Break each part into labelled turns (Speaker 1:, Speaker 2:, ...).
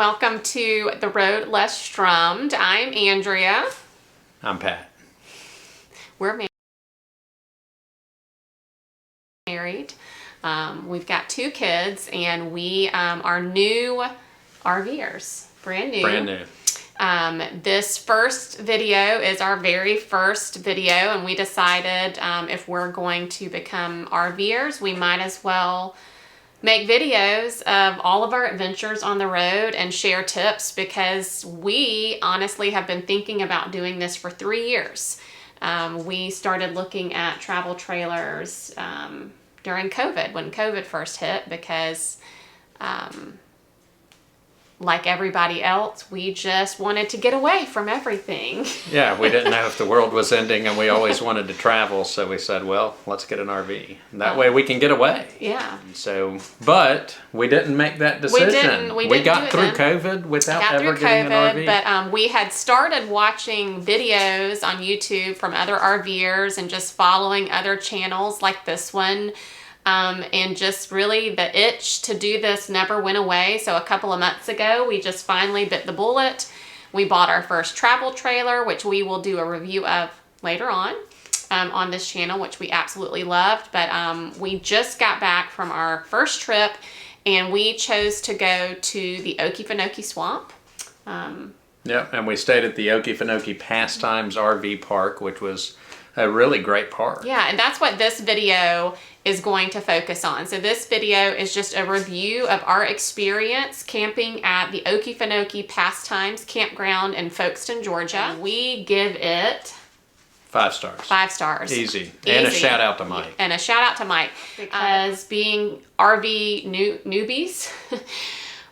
Speaker 1: welcome to The Road Less Strummed. I'm Andrea.
Speaker 2: I'm Pat.
Speaker 1: We're married. We've got 2 kids, and we are new RVers. Brand new.
Speaker 2: Brand new.
Speaker 1: This first video is our very first video, and we decided if we're going to become RVers, we might as well make videos of all of our adventures on the road and share tips, because we honestly have been thinking about doing this for 3 years. We started looking at travel trailers during COVID, when COVID first hit, because like everybody else, we just wanted to get away from everything.
Speaker 2: Yeah, we didn't know if the world was ending, and we always wanted to travel, so we said, well, let's get an RV. And that way we can get away.
Speaker 1: Yeah.
Speaker 2: So, but we didn't make that decision.
Speaker 1: We
Speaker 2: got through COVID without ever getting an RV.
Speaker 1: But we had started watching videos on YouTube from other RVers and just following other channels like this one. And just really the itch to do this never went away. So a couple of months ago, we just finally bit the bullet. We bought our first travel trailer, which we will do a review of later on this channel, which we absolutely loved. But we just got back from our first trip, and we chose to go to the Okefenokee Swamp.
Speaker 2: Yep, and we stayed at the Okefenokee Pastimes RV Park, which was a really great park.
Speaker 1: Yeah, and that's what this video is going to focus on. So this video is just a review of our experience camping at the Okefenokee Pastimes Campground in Folkston, Georgia. We give it
Speaker 2: 5 stars.
Speaker 1: 5 stars.
Speaker 2: Easy. And a shout out to Mike.
Speaker 1: And a shout out to Mike. Because being RV newbies,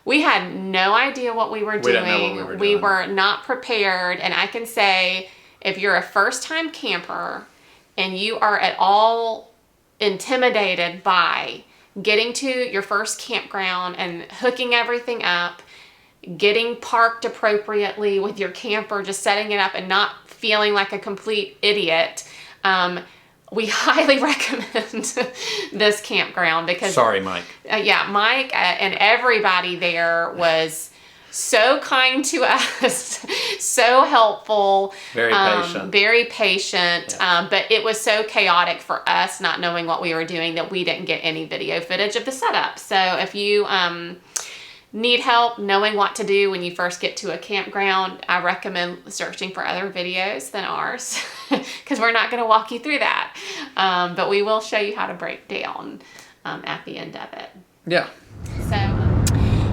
Speaker 1: we had no idea what we were doing.
Speaker 2: We didn't know what we were doing.
Speaker 1: We were not prepared. And I can say, if you're a first-time camper and you are at all intimidated by getting to your first campground and hooking everything up, getting parked appropriately with your camper, just setting it up and not feeling like a complete idiot, we highly recommend this campground because...
Speaker 2: Sorry, Mike.
Speaker 1: Yeah, Mike and everybody there was so kind to us, so helpful,
Speaker 2: very patient,
Speaker 1: yeah. But it was so chaotic for us, not knowing what we were doing, that we didn't get any video footage of the setup. So if you need help knowing what to do when you first get to a campground, I recommend searching for other videos than ours, because we're not going to walk you through that, but we will show you how to break down at the end of it.
Speaker 2: Yeah.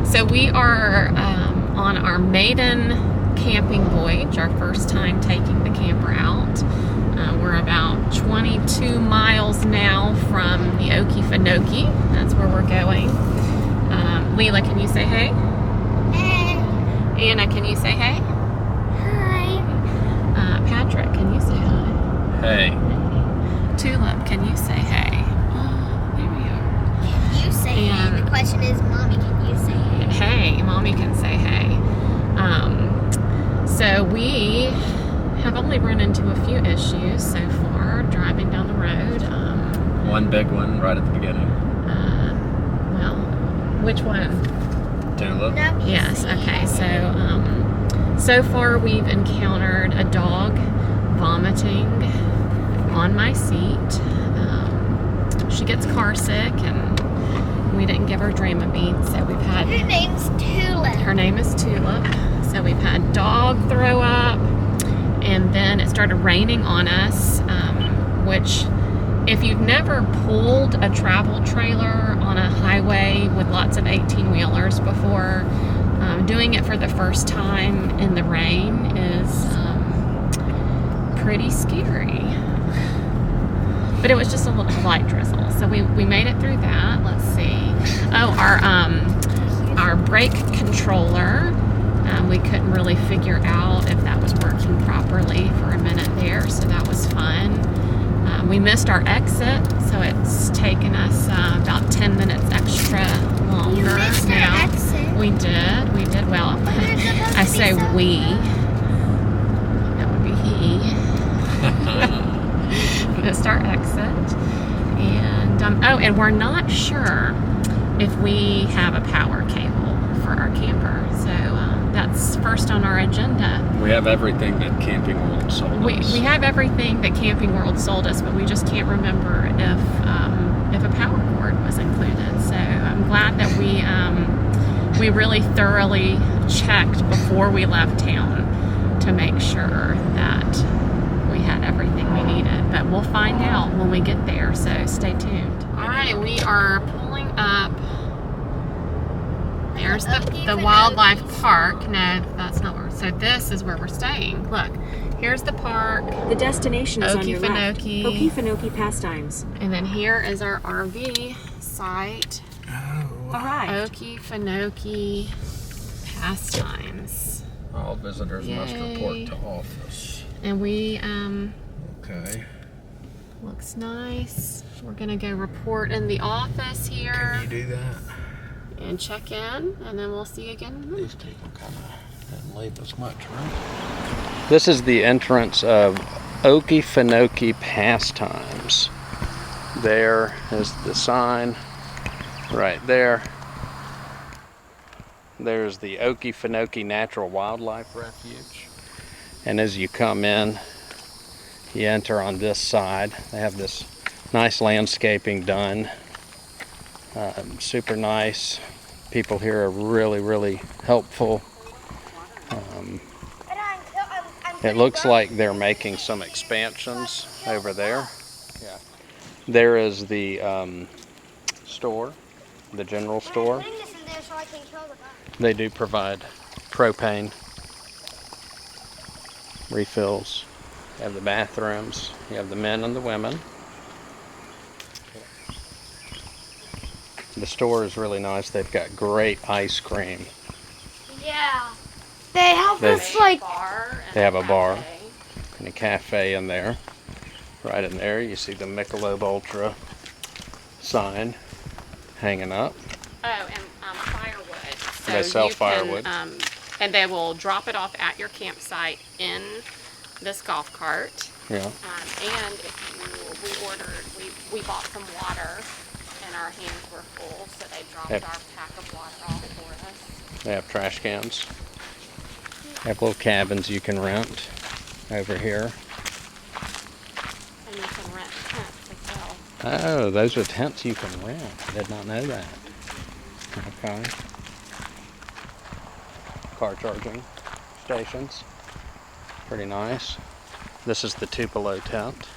Speaker 1: So we are on our maiden camping voyage, our first time taking the camper out. We're about 22 miles now from the Okefenokee. That's where we're going. Leela, can you say hey?
Speaker 3: Hey.
Speaker 1: Anna, can you say hey?
Speaker 3: Hi.
Speaker 1: Patrick, can you say hi?
Speaker 2: Hey.
Speaker 1: Tulip, can you say hey? Oh, there we are.
Speaker 3: Can you say hey? The question is, Mommy, can you say hey?
Speaker 1: Hey, Mommy can say hey. So we have only run into a few issues so far driving down the road.
Speaker 2: One big one right at the beginning.
Speaker 1: Well, which one?
Speaker 2: Tulip.
Speaker 1: Yes, okay. So far we've encountered a dog vomiting on my seat. She gets car sick, and we didn't give her Dramamine, so we've had...
Speaker 3: Her name's Tulip.
Speaker 1: Her name is Tulip. So we've had dog throw up, and then it started raining on us, which, if you've never pulled a travel trailer on a highway with lots of 18-wheelers before, doing it for the first time in the rain is pretty scary. But it was just a little light drizzle, so we made it through that. Let's see. Oh, our brake controller, we couldn't really figure out if that was working properly for a minute there, so that was fun. We missed our exit, so it's taken us about 10 minutes extra longer.
Speaker 3: You missed
Speaker 1: now.
Speaker 3: Our exit?
Speaker 1: We did. Well, I say we. That would be he. Missed our exit. And and we're not sure if we have a power cable for our camper. So that's first on our agenda.
Speaker 2: We have everything that Camping World sold us.
Speaker 1: We have everything that Camping World sold us, but we just can't remember if a power cord was included. So I'm glad that we really thoroughly checked before we left town to make sure that we had everything we needed. But we'll find out when we get there, so stay tuned. All right, we are pulling up. There's the wildlife park. No, that's not where. So this is where we're staying. Look, here's the park.
Speaker 4: The destination is on your left.
Speaker 1: Okefenokee.
Speaker 4: Okefenokee Pastimes.
Speaker 1: And then here is our RV site.
Speaker 4: Arrived.
Speaker 1: Okefenokee Pastimes.
Speaker 2: All visitors must report to office.
Speaker 1: And we,
Speaker 2: Okay.
Speaker 1: looks nice. We're gonna go report in the office here.
Speaker 2: Can you do that?
Speaker 1: And check in, and then we'll see you again in a minute.
Speaker 2: These people kind of didn't leave us much, right? This is the entrance of Okefenokee Pastimes. There is the sign right there. There's the Okefenokee Natural Wildlife Refuge. And as you come in, you enter on this side. They have this nice landscaping done. Super nice. People here are really, really helpful. It looks like they're making some expansions over there. Yeah. There is the store, the general store. They do provide propane refills. You have the bathrooms. You have the men and the women. The store is really nice. They've got great ice cream.
Speaker 3: Yeah. They help us like.
Speaker 2: They have a bar and a cafe in there. Right in there, you see the Michelob Ultra sign hanging up.
Speaker 1: Oh, and firewood. So
Speaker 2: They sell
Speaker 1: you
Speaker 2: firewood.
Speaker 1: Can, and they will drop it off at your campsite in this golf cart.
Speaker 2: Yeah.
Speaker 1: And if we bought some water, and our hands were full, so they dropped
Speaker 2: Yep.
Speaker 1: our pack of water off for us.
Speaker 2: They have trash cans. They have little cabins you can rent over here.
Speaker 1: And you can rent tents as well.
Speaker 2: Oh, those are tents you can rent. I did not know that. Okay. Car charging stations. Pretty nice. This is the Tupelo tent.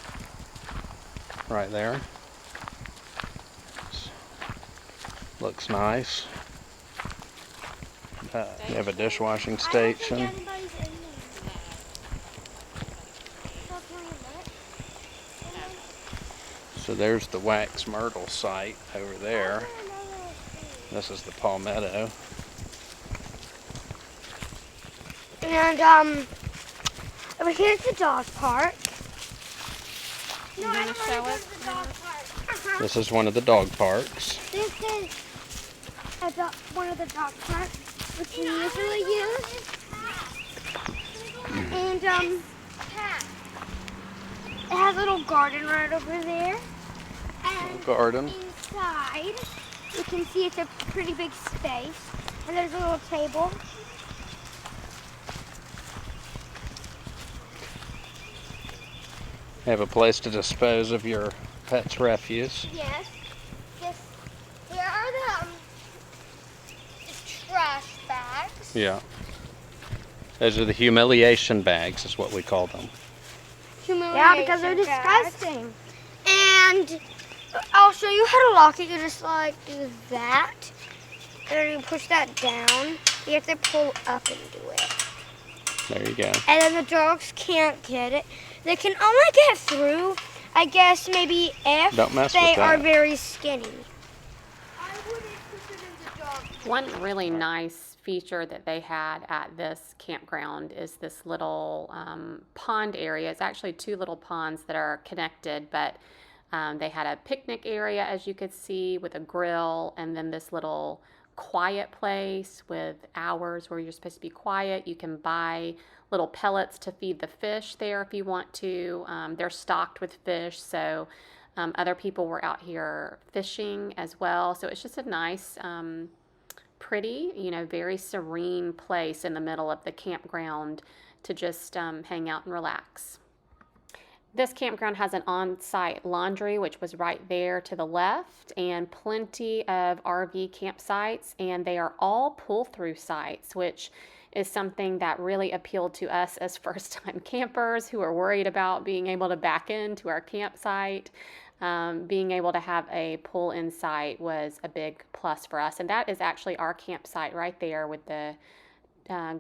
Speaker 2: Right there. Looks nice. You have a dishwashing station. So there's the Wax Myrtle site over there. This is the Palmetto.
Speaker 3: And over here's the dog park.
Speaker 1: You want to show us?
Speaker 3: The dog park.
Speaker 2: This is one of the dog parks.
Speaker 3: This is one of the dog parks, which we usually use. And it has a little garden right over there. And
Speaker 2: Garden.
Speaker 3: inside, you can see it's a pretty big space. And there's a little table.
Speaker 2: They have a place to dispose of your pet's refuse.
Speaker 3: Yes. Here are the trash bags.
Speaker 2: Yeah. Those are the humiliation bags, is what we call them.
Speaker 3: Yeah, because they're disgusting. And I'll show you how to lock it. You just like do that. And then you push that down. You have to pull up and do it.
Speaker 2: There you go.
Speaker 3: And then the dogs can't get it. They can only get through, I guess, maybe if
Speaker 2: Don't mess
Speaker 3: they
Speaker 2: with that.
Speaker 3: are very skinny. I wouldn't consider the dog.
Speaker 1: One really nice feature that they had at this campground is this little pond area. It's actually two little ponds that are connected, but they had a picnic area, as you could see, with a grill, and then this little quiet place with hours where you're supposed to be quiet. You can buy little pellets to feed the fish there if you want to. They're stocked with fish, so other people were out here fishing as well. So it's just a nice pretty, you know, very serene place in the middle of the campground to just hang out and relax. This campground has an on-site laundry, which was right there to the left, and plenty of RV campsites, and they are all pull-through sites, which is something that really appealed to us as first-time campers who are worried about being able to back into our campsite. Being able to have a pull-in site was a big plus for us, and that is actually our campsite right there with the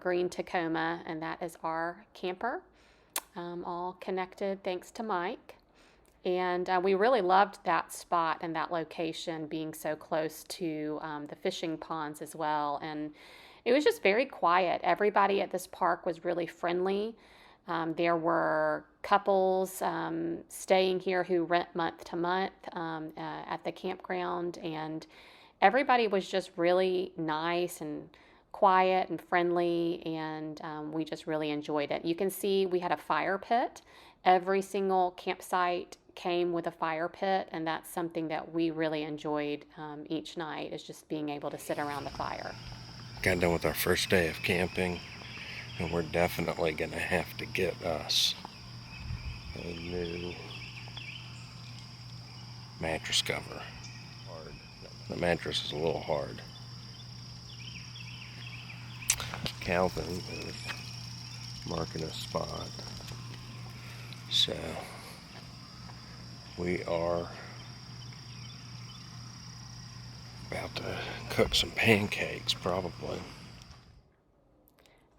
Speaker 1: green Tacoma, and that is our camper, all connected thanks to Mike. And we really loved that spot and that location being so close to the fishing ponds as well. And it was just very quiet. Everybody at this park was really friendly. There were couples staying here who rent month to month at the campground, and everybody was just really nice and quiet and friendly, and we just really enjoyed it. You can see we had a fire pit. Every single campsite came with a fire pit, and that's something that we really enjoyed each night, is just being able to sit around the fire.
Speaker 2: Got done with our first day of camping, and we're definitely going to have to get us a new mattress cover. The mattress is a little hard. Calvin is marking a spot. So we are about to cook some pancakes, probably.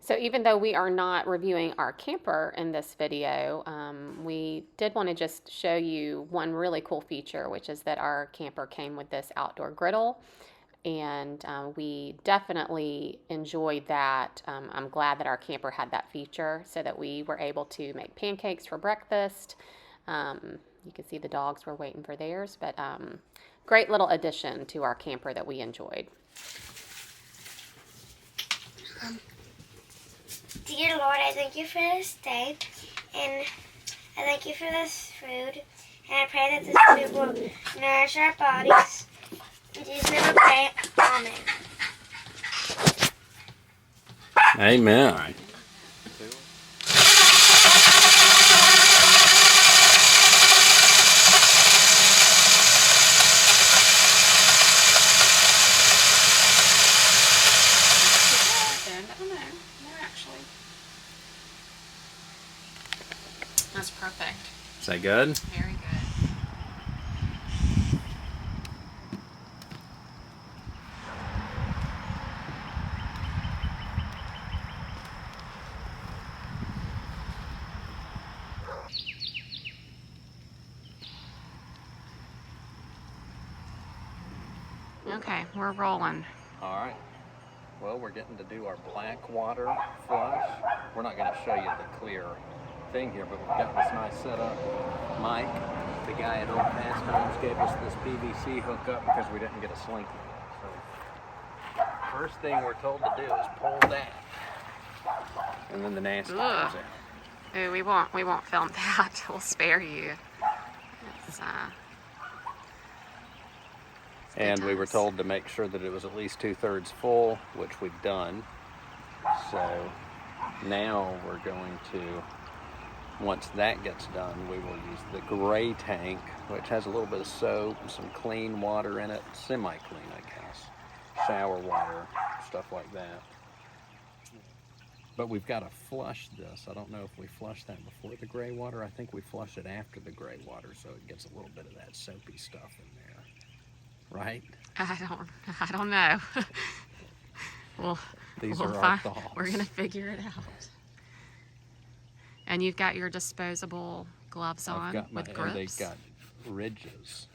Speaker 1: So even though we are not reviewing our camper in this video, we did want to just show you one really cool feature, which is that our camper came with this outdoor griddle, and we definitely enjoyed that. I'm glad that our camper had that feature so that we were able to make pancakes for breakfast. You can see the dogs were waiting for theirs, but great little addition to our camper that we enjoyed.
Speaker 3: Dear Lord, I thank you for this day, and I thank you for this food, and I pray that this food will nourish our bodies. In Jesus' name I pray, amen.
Speaker 2: Amen.
Speaker 1: That's perfect.
Speaker 2: Is that good?
Speaker 1: Very good. Okay, we're rolling.
Speaker 2: All right. Well, we're getting to do our black water flush. We're not going to show you the clear thing here, but we've got this nice setup. Mike, the guy at Okefenokee Pastimes, gave us this PVC hookup because we didn't get a slinky. So, first thing we're told to do is pull that, and then the nasty comes out.
Speaker 1: Ooh, we won't film that. We'll spare you. It's,
Speaker 2: and we were told to make sure that it was at least 2/3 full, which we've done. So now we're going to, once that gets done, we will use the gray tank, which has a little bit of soap and some clean water in it, semi-clean, I guess, shower water, stuff like that. But we've got to flush this. I don't know if we flush that before the gray water. I think we flush it after the gray water, so it gets a little bit of that soapy stuff in there, right?
Speaker 1: I don't know.
Speaker 2: These are our thoughts.
Speaker 1: We're gonna figure it out. And you've got your disposable gloves on with grips.
Speaker 2: They've got ridges.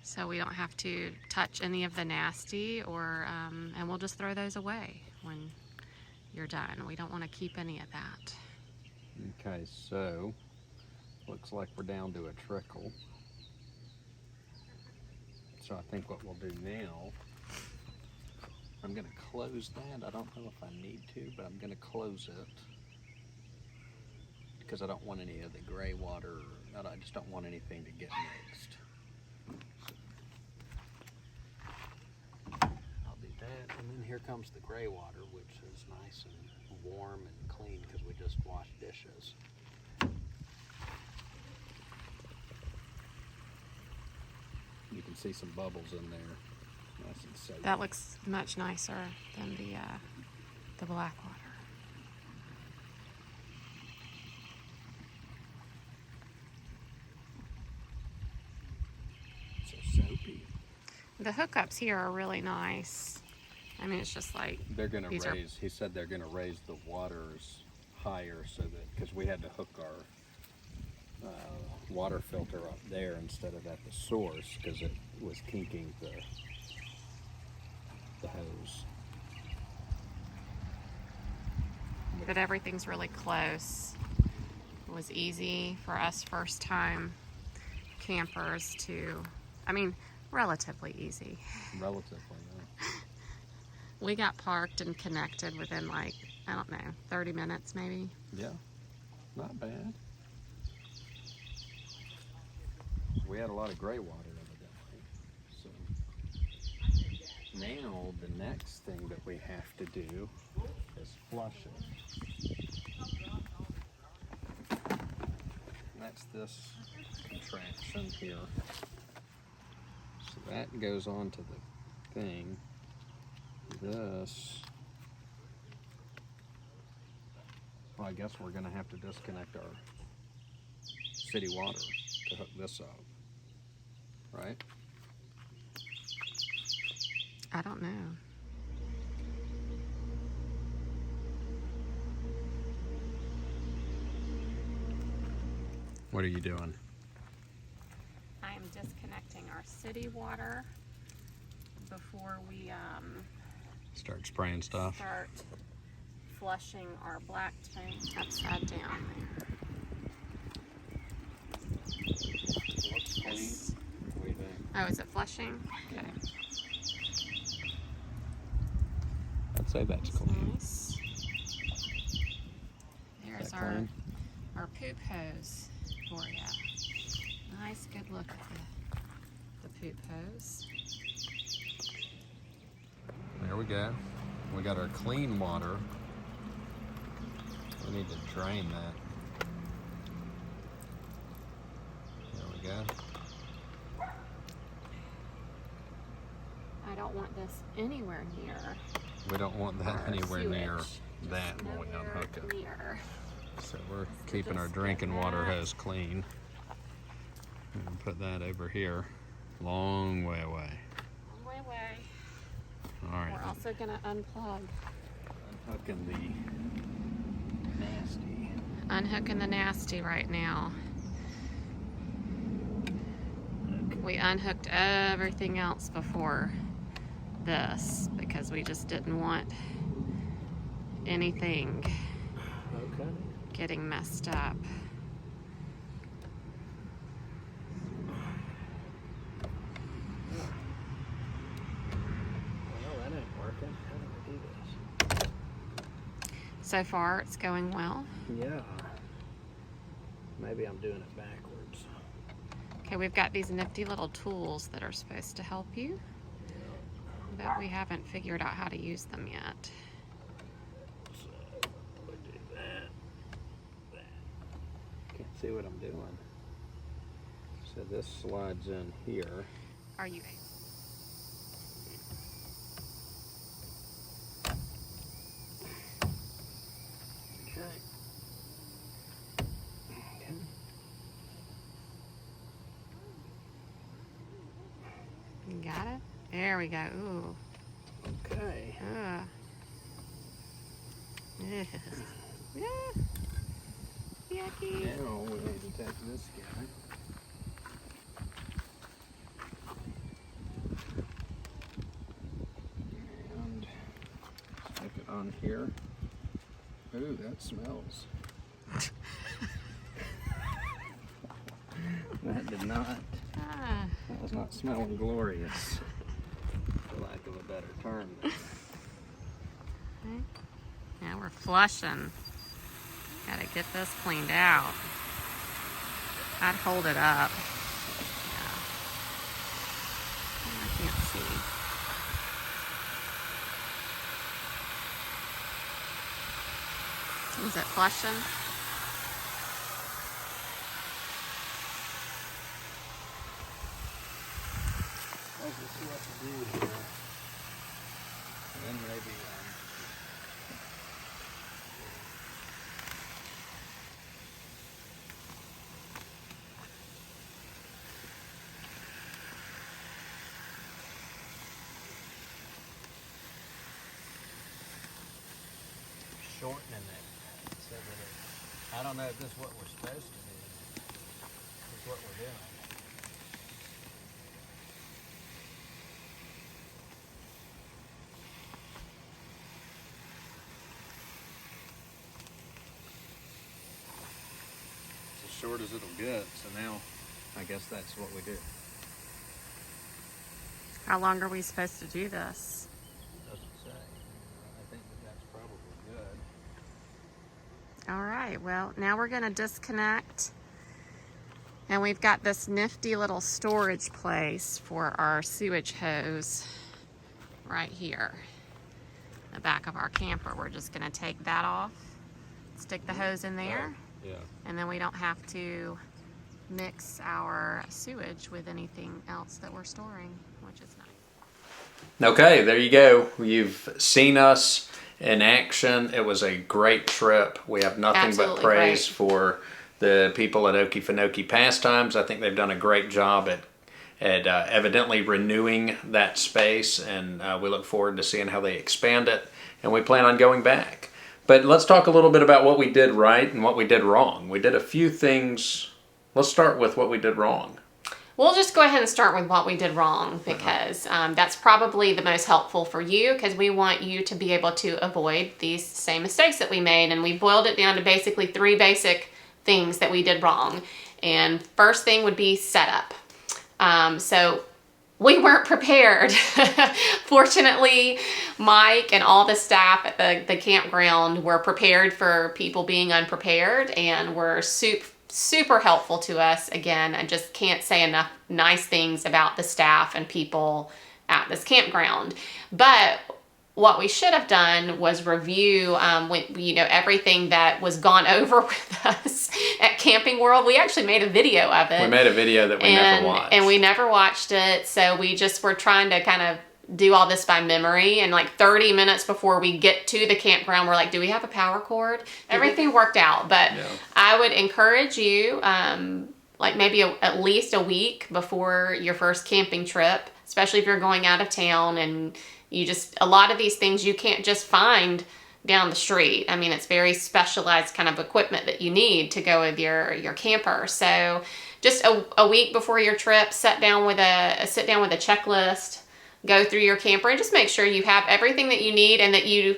Speaker 1: So we don't have to touch any of the nasty, or and we'll just throw those away when you're done. We don't want to keep any of that.
Speaker 2: Okay, so looks like we're down to a trickle. So I think what we'll do now, I'm going to close that. I don't know if I need to, but I'm going to close it because I don't want any of the gray water. I just don't want anything to get mixed. here comes the gray water, which is nice and warm and clean because we just washed dishes. You can see some bubbles in there. Nice and soapy.
Speaker 1: That looks much nicer than the black water.
Speaker 2: So soapy.
Speaker 1: The hookups here are really nice. I mean, it's just like
Speaker 2: They're gonna
Speaker 1: these
Speaker 2: raise. He said they're gonna raise the waters higher so that because we had to hook our water filter up there instead of at the source because it was kinking the hose.
Speaker 1: But everything's really close. It was easy for us first time campers to, I mean, relatively easy.
Speaker 2: Relatively, yeah.
Speaker 1: We got parked and connected within like, I don't know, 30 minutes maybe.
Speaker 2: Yeah, not bad. We had a lot of gray water evidently. So now the next thing that we have to do is flush it. That's this contraption here. So that goes on to the thing. This, well, I guess we're gonna have to disconnect our city water to hook this up, right?
Speaker 1: I don't know.
Speaker 2: What are you doing?
Speaker 1: I am disconnecting our city water before we
Speaker 2: Start spraying stuff.
Speaker 1: start flushing our black tank upside down there.
Speaker 2: Looks clean. What do you think?
Speaker 1: Oh, is it flushing? Okay.
Speaker 2: I'd say that's clean.
Speaker 1: Nice. There's
Speaker 2: Is that
Speaker 1: our
Speaker 2: clean?
Speaker 1: our poop hose for you. Nice, good look at the poop hose.
Speaker 2: There we go. We got our clean water. We need to drain that. There we go.
Speaker 1: I don't want this anywhere near.
Speaker 2: We don't want that
Speaker 1: our
Speaker 2: anywhere near
Speaker 1: sewage.
Speaker 2: that
Speaker 1: Just
Speaker 2: when we
Speaker 1: nowhere
Speaker 2: unhook it.
Speaker 1: near.
Speaker 2: So we're keeping our
Speaker 1: Just
Speaker 2: drinking
Speaker 1: get
Speaker 2: water
Speaker 1: that.
Speaker 2: hose clean. And put that over here. Long way away.
Speaker 1: Long way away.
Speaker 2: All
Speaker 1: We're
Speaker 2: right.
Speaker 1: also gonna unplug.
Speaker 2: Unhooking the nasty.
Speaker 1: Unhooking the nasty right now. We unhooked everything else before this because we just didn't want anything
Speaker 2: Okay.
Speaker 1: getting messed up.
Speaker 2: Well, that ain't working. How do we do this?
Speaker 1: So far, it's going well.
Speaker 2: Yeah. Maybe I'm doing it backwards.
Speaker 1: Okay, we've got these nifty little tools that are supposed to help you, but we haven't figured out how to use them yet.
Speaker 2: So we do that. Can't see what I'm doing. So this slides in here.
Speaker 1: Are you able?
Speaker 2: Okay. Okay.
Speaker 1: You got it? There we go. Ooh.
Speaker 2: Okay.
Speaker 1: Ugh. Yeah. Yucky.
Speaker 2: Now we need to take this guy. And stick it on here. Ooh, that smells. That did not.
Speaker 1: Ah.
Speaker 2: That was not smelling glorious, for lack of a better term.
Speaker 1: Okay. Now we're flushing. Gotta get this cleaned out. I'd hold it up. Yeah. I can't see. Is it flushing?
Speaker 2: Let's just see what to do here. And then maybe shortening it so that it, I don't know if this is what we're supposed to do. This is what we're doing. It's as short as it'll get, so now I guess that's what we do.
Speaker 1: How long are we supposed to do this?
Speaker 2: Doesn't say. I think that that's probably good.
Speaker 1: All right, well, now we're gonna disconnect. And we've got this nifty little storage place for our sewage hose right here. The back of our camper. We're just gonna take that off, stick the hose in there,
Speaker 2: Yeah.
Speaker 1: and then we don't have to mix our sewage with anything else that we're storing, which is nice.
Speaker 2: Okay, there you go. You've seen us in action. It was a great trip. We have nothing
Speaker 1: Absolutely
Speaker 2: but praise
Speaker 1: great.
Speaker 2: for the people at Okefenokee Pastimes. I think they've done a great job at evidently renewing that space, and we look forward to seeing how they expand it, and we plan on going back. But let's talk a little bit about what we did right and what we did wrong. We did a few things. Let's start with what we did wrong.
Speaker 1: We'll just go ahead and start with what we did wrong, because that's probably the most helpful for you, because we want you to be able to avoid these same mistakes that we made. And we boiled it down to basically 3 basic things that we did wrong. And first thing would be setup. So we weren't prepared. Fortunately, Mike and all the staff at the campground were prepared for people being unprepared, and were super helpful to us. Again, I just can't say enough nice things about the staff and people at this campground. But what we should have done was review everything that was gone over with us at Camping World. We actually made a video of it.
Speaker 2: We made a video that we never watched.
Speaker 1: And we never watched it, so we just were trying to kind of do all this by memory. And like 30 minutes before we get to the campground, we're like, do we have a power cord? Everything worked out. But yeah. I would encourage you, like maybe at least a week before your first camping trip, especially if you're going out of town, and a lot of these things you can't just find down the street. I mean, it's very specialized kind of equipment that you need to go with your camper. So just a week before your trip, sit down with a checklist, go through your camper, and just make sure you have everything that you need, and that you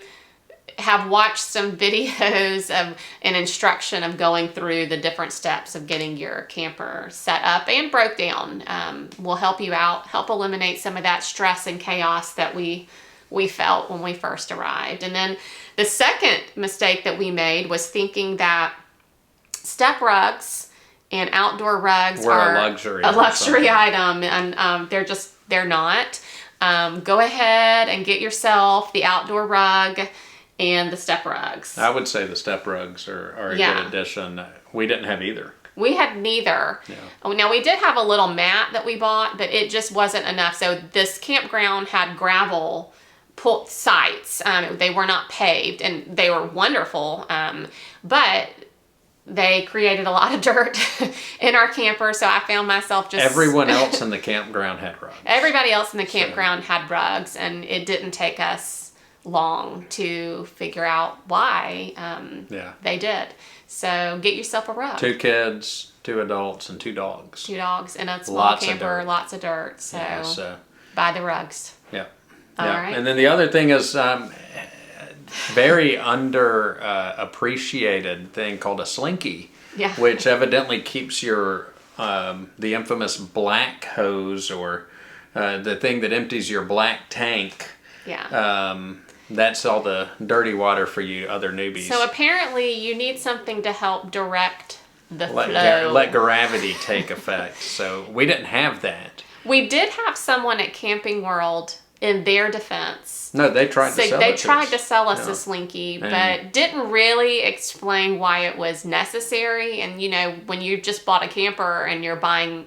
Speaker 1: have watched some videos of an instruction of going through the different steps of getting your camper set up and broke down. Will help you out, help eliminate some of that stress and chaos that we felt when we first arrived. And then the second mistake that we made was thinking that step rugs and outdoor rugs are a luxury item, and they're not. Go ahead and get yourself the outdoor rug and the step rugs.
Speaker 2: I would say the step rugs are a good addition. We didn't have either.
Speaker 1: We had neither. Yeah. Now, we did have a little mat that we bought, but it just wasn't enough. So this campground had gravel sites. They were not paved, and they were wonderful, but they created a lot of dirt in our camper, so I found myself just...
Speaker 2: Everyone else in the campground had rugs.
Speaker 1: Everybody else in the campground had rugs, and it didn't take us long to figure out why they did. So get yourself a rug.
Speaker 2: 2 kids, 2 adults, and 2 dogs.
Speaker 1: 2 dogs in a small camper, lots of dirt. So buy the rugs.
Speaker 2: Yeah.
Speaker 1: All right.
Speaker 2: And then the other thing is very appreciated thing called a slinky, which evidently keeps your the infamous black hose, or the thing that empties your black tank. Yeah. That's all the dirty water for you other newbies.
Speaker 1: So apparently you need something to help direct the flow.
Speaker 2: Let gravity take effect. So we didn't have that.
Speaker 1: We did have someone at Camping World in their defense,
Speaker 2: No, they tried to sell
Speaker 1: they
Speaker 2: it to
Speaker 1: tried
Speaker 2: us.
Speaker 1: to sell us
Speaker 2: Yeah.
Speaker 1: a slinky,
Speaker 2: And-
Speaker 1: but didn't really explain why it was necessary. And you know, when you just bought a camper and you're buying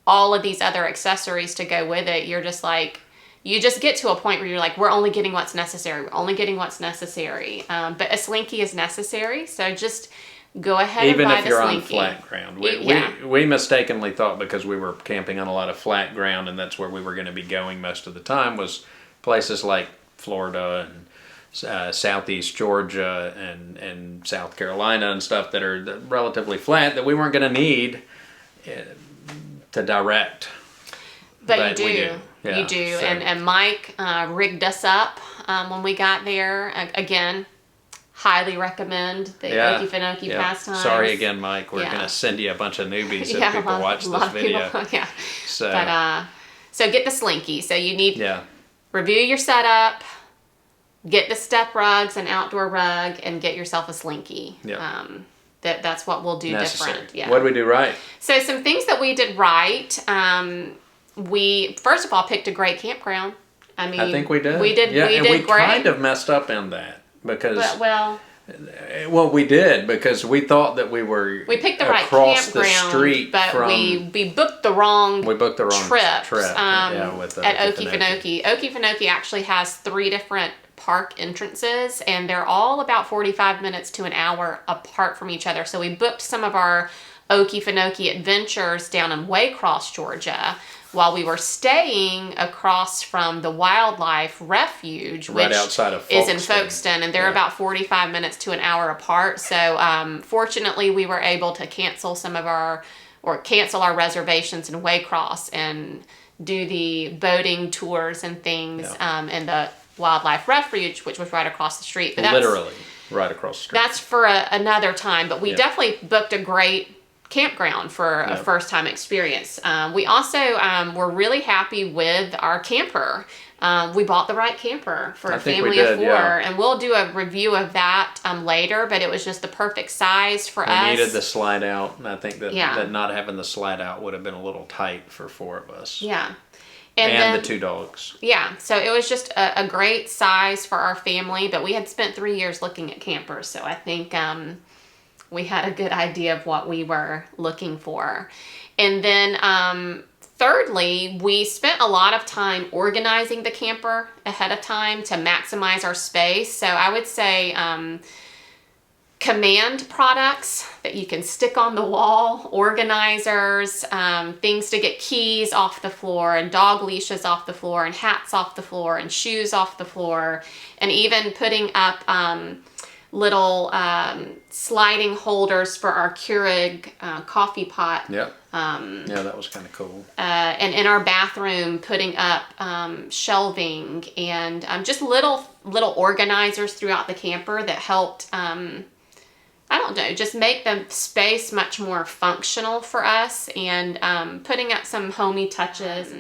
Speaker 1: all of these other accessories to go with it, you're just like, you just get to a point where you're like, we're only getting what's necessary. We're only getting what's necessary. But a slinky is necessary, so just go ahead
Speaker 2: Even
Speaker 1: and buy
Speaker 2: if
Speaker 1: the
Speaker 2: you're
Speaker 1: slinky.
Speaker 2: on flat ground.
Speaker 1: Yeah.
Speaker 2: We mistakenly thought, because we were camping on a lot of flat ground and that's where we were going to be going most of the time, was places like Florida and southeast Georgia and South Carolina and stuff that are relatively flat, that we weren't going to need to direct.
Speaker 1: But you
Speaker 2: we
Speaker 1: do.
Speaker 2: Yeah,
Speaker 1: You do.
Speaker 2: so-
Speaker 1: And Mike rigged us up when we got there. Again, highly recommend the Okefenokee Pastimes.
Speaker 2: Sorry again, Mike. We're
Speaker 1: Yeah.
Speaker 2: going to send you a bunch of newbies if
Speaker 1: Yeah,
Speaker 2: people watch this video.
Speaker 1: Yeah.
Speaker 2: So,
Speaker 1: But so get the slinky. So you need
Speaker 2: yeah.
Speaker 1: review your setup, get the step rugs and outdoor rug, and get yourself a slinky.
Speaker 2: Yeah.
Speaker 1: That's what we'll do
Speaker 2: Necessary.
Speaker 1: different. Yeah.
Speaker 2: What did we do right?
Speaker 1: So some things that we did right. We first of all picked a great campground. I mean,
Speaker 2: I think we did.
Speaker 1: We did.
Speaker 2: Yeah,
Speaker 1: we
Speaker 2: and
Speaker 1: did
Speaker 2: we
Speaker 1: great.
Speaker 2: kind of messed up in that because
Speaker 1: Well,
Speaker 2: we did, because we thought that we were
Speaker 1: we picked the right
Speaker 2: across
Speaker 1: campground,
Speaker 2: the street
Speaker 1: but
Speaker 2: from.
Speaker 1: we booked the wrong.
Speaker 2: We booked the wrong
Speaker 1: trips,
Speaker 2: trip. Yeah, with
Speaker 1: at
Speaker 2: Okefenokee.
Speaker 1: Okefenokee. Okefenokee actually has 3 different park entrances, and they're all about 45 minutes to an hour apart from each other. So we booked some of our Okefenokee adventures down in Waycross, Georgia, while we were staying across from the wildlife refuge,
Speaker 2: Right
Speaker 1: which
Speaker 2: outside of
Speaker 1: is in
Speaker 2: Folkston.
Speaker 1: Folkston, and they're
Speaker 2: Yeah.
Speaker 1: about 45 minutes to an hour apart. So fortunately, we were able to cancel our reservations in Waycross and do the boating tours and things in the wildlife refuge, which was right across the street. But
Speaker 2: Literally right across the street.
Speaker 1: that's for another time. But we definitely booked a great campground for a first time experience. We also were really happy with our camper. We bought the right camper for a
Speaker 2: think we
Speaker 1: family of
Speaker 2: did,
Speaker 1: 4,
Speaker 2: yeah.
Speaker 1: and we'll do a review of that later, but it was just the perfect size for
Speaker 2: We
Speaker 1: us.
Speaker 2: needed the slide out, and I think that,
Speaker 1: Yeah.
Speaker 2: that not having the slide out would have been a little tight for 4 of us.
Speaker 1: Yeah.
Speaker 2: And
Speaker 1: then,
Speaker 2: the 2 dogs.
Speaker 1: Yeah, so it was just a great size for our family, but we had spent 3 years looking at campers, so I think we had a good idea of what we were looking for. And then thirdly, we spent a lot of time organizing the camper ahead of time to maximize our space. So I would say command products that you can stick on the wall, organizers, things to get keys off the floor and dog leashes off the floor and hats off the floor and shoes off the floor, and even putting up little sliding holders for our Keurig coffee pot.
Speaker 2: Yep. Yeah, that was kind of cool.
Speaker 1: And in our bathroom, putting up shelving and just little organizers throughout the camper that helped, I don't know, just make the space much more functional for us, and putting up some homey touches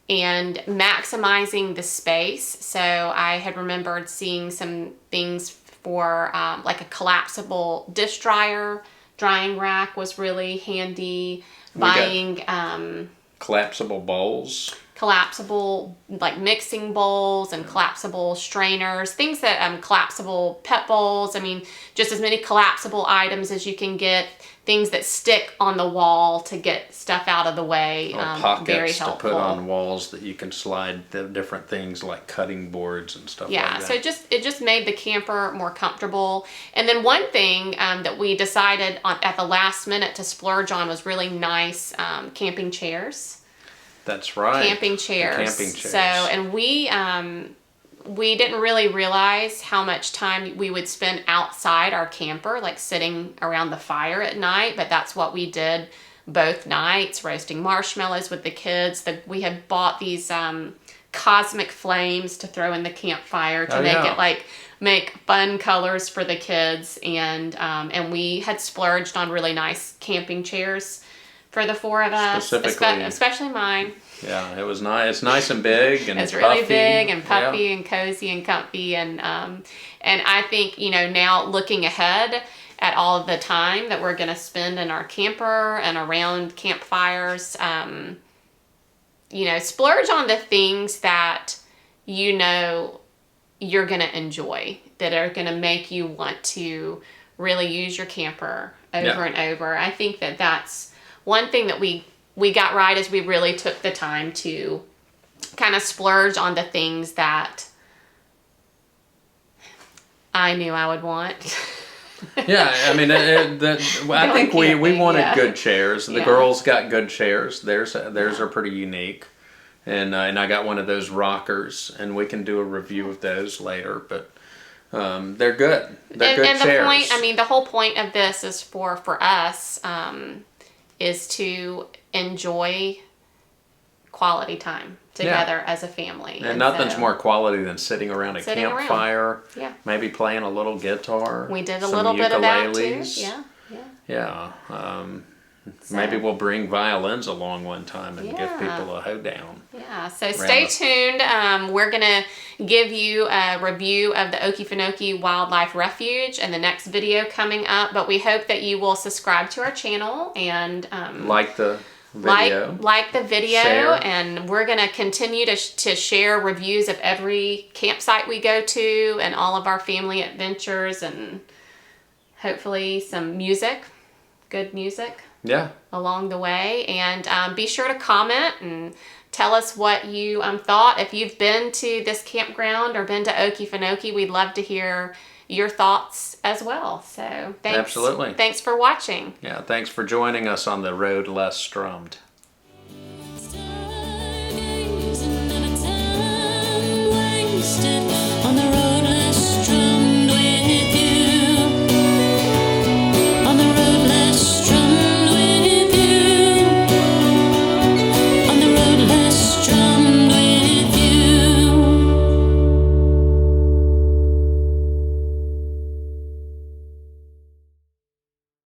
Speaker 1: and maximizing the space. So I had remembered seeing some things for like a collapsible dish dryer. Drying rack was really handy. Buying
Speaker 2: Collapsible bowls.
Speaker 1: collapsible like mixing bowls and collapsible strainers, things that collapsible pet bowls. I mean, just as many collapsible items as you can get. Things that stick on the wall to get stuff out of the way.
Speaker 2: Or
Speaker 1: Very
Speaker 2: pockets to
Speaker 1: helpful.
Speaker 2: put on walls that you can slide the different things like cutting boards and stuff
Speaker 1: Yeah,
Speaker 2: like that.
Speaker 1: so it just made the camper more comfortable. And then one thing that we decided at the last minute to splurge on was really nice camping chairs.
Speaker 2: That's right.
Speaker 1: Camping chairs.
Speaker 2: The camping chairs.
Speaker 1: So, and we didn't really realize how much time we would spend outside our camper, like sitting around the fire at night, but that's what we did both nights, roasting marshmallows with the kids. We had bought these cosmic flames to throw in the campfire to make fun colors for the kids, and we had splurged on really nice camping chairs for the 4 of us,
Speaker 2: Specifically-
Speaker 1: especially mine.
Speaker 2: Yeah, it was nice. It's nice and big and
Speaker 1: It's really
Speaker 2: puffy.
Speaker 1: big and puffy
Speaker 2: Yeah.
Speaker 1: and cozy and comfy, and I think, you know, now looking ahead at all of the time that we're going to spend in our camper and around campfires, splurge on the things that you're going to enjoy, that are going to make you want to really use your camper over and over. I think that that's one thing that we got right, is we really took the time to kind of splurge on the things that I knew I would want.
Speaker 2: Yeah, I mean, I think we wanted good chairs. The girls got good chairs. Theirs are pretty unique. And I got one of those rockers, and we can do a review of those later, but they're good. They're good chairs.
Speaker 1: The whole point of this is for us is to enjoy quality time together as a family.
Speaker 2: And nothing's more quality than sitting around a campfire, maybe playing a little guitar.
Speaker 1: We did a little bit of that too.
Speaker 2: Yeah. Maybe we'll bring violins along one time and give people a hoedown.
Speaker 1: Yeah, so stay tuned. We're going to give you a review of the Okefenokee Wildlife Refuge in the next video coming up, but we hope that you will subscribe to our channel and
Speaker 2: like the video.
Speaker 1: Like the video,
Speaker 2: share.
Speaker 1: And we're going to continue to share reviews of every campsite we go to and all of our family adventures, and hopefully some music, good music.
Speaker 2: Yeah.
Speaker 1: Along the way, and be sure to comment and tell us what you thought. If you've been to this campground or been to Okefenokee, we'd love to hear your thoughts as well. So thanks.
Speaker 2: Absolutely.
Speaker 1: Thanks for watching.
Speaker 2: Yeah, thanks for joining us on the road less strummed.